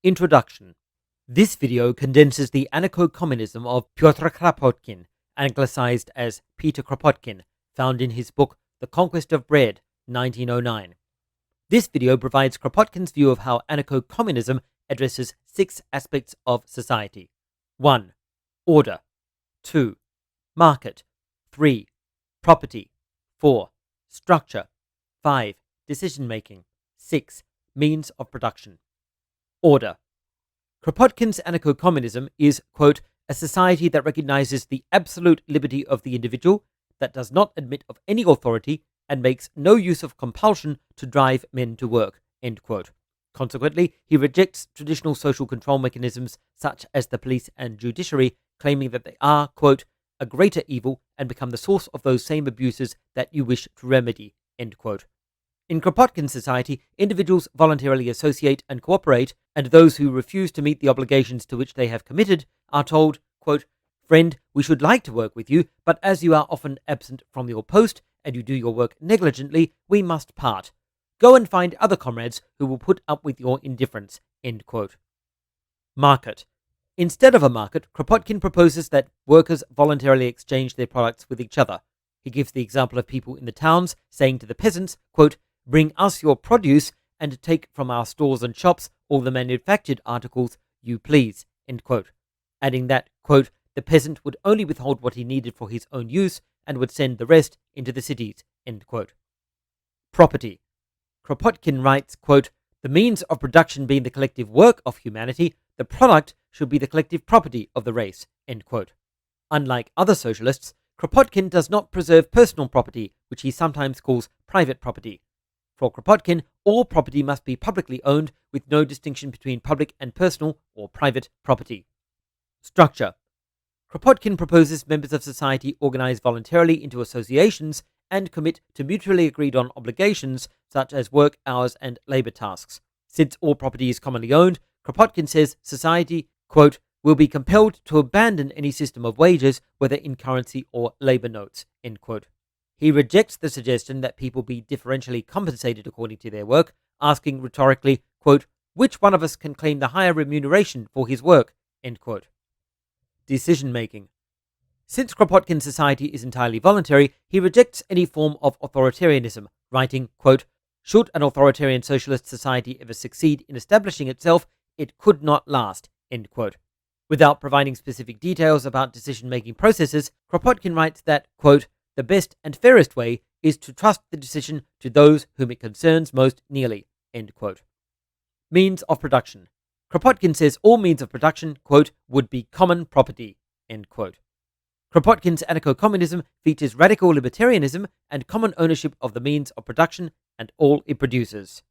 Introduction. This video condenses the Anarcho-communism of Pyotr Kropotkin, anglicized as Peter Kropotkin, found in his book The Conquest of Bread, 1909. This video provides Kropotkin's view of how anarcho-communism addresses 6 aspects of society. 1. Order. 2. Market. 3. Property. 4. Structure. 5. Decision-making. 6. Means of production. Order. Kropotkin's anarcho-communism is, quote, a society that recognizes the absolute liberty of the individual, that does not admit of any authority, and makes no use of compulsion to drive men to work, end quote. Consequently, he rejects traditional social control mechanisms such as the police and judiciary, claiming that they are, quote, a greater evil and become the source of those same abuses that you wish to remedy, end quote. In Kropotkin's society, individuals voluntarily associate and cooperate, and those who refuse to meet the obligations to which they have committed are told, quote, friend, we should like to work with you, but as you are often absent from your post and you do your work negligently, we must part. Go and find other comrades who will put up with your indifference, end quote. Market. Instead of a market, Kropotkin proposes that workers voluntarily exchange their products with each other. He gives the example of people in the towns saying to the peasants, quote, bring us your produce and take from our stores and shops all the manufactured articles you please, end quote. Adding that, quote, the peasant would only withhold what he needed for his own use and would send the rest into the cities, end quote. Property. Kropotkin writes, quote, the means of production being the collective work of humanity, the product should be the collective property of the race, end quote. Unlike other socialists, Kropotkin does not preserve personal property, which he sometimes calls private property. For Kropotkin, all property must be publicly owned, with no distinction between public and personal or private property. Structure. Kropotkin proposes members of society organize voluntarily into associations and commit to mutually agreed on obligations such as work hours and labor tasks. Since all property is commonly owned, Kropotkin says society, quote, will be compelled to abandon any system of wages, whether in currency or labor notes, end quote. He rejects the suggestion that people be differentially compensated according to their work, asking rhetorically, quote, which one of us can claim the higher remuneration for his work, end quote. Decision-making. Since Kropotkin's society is entirely voluntary, he rejects any form of authoritarianism, writing, quote, should an authoritarian socialist society ever succeed in establishing itself, it could not last, end quote. Without providing specific details about decision-making processes, Kropotkin writes that, quote, the best and fairest way is to trust the decision to those whom it concerns most nearly, end quote. Means of production. Kropotkin says all means of production, quote, would be common property, end quote. Kropotkin's anarcho-communism features radical libertarianism and common ownership of the means of production and all it produces.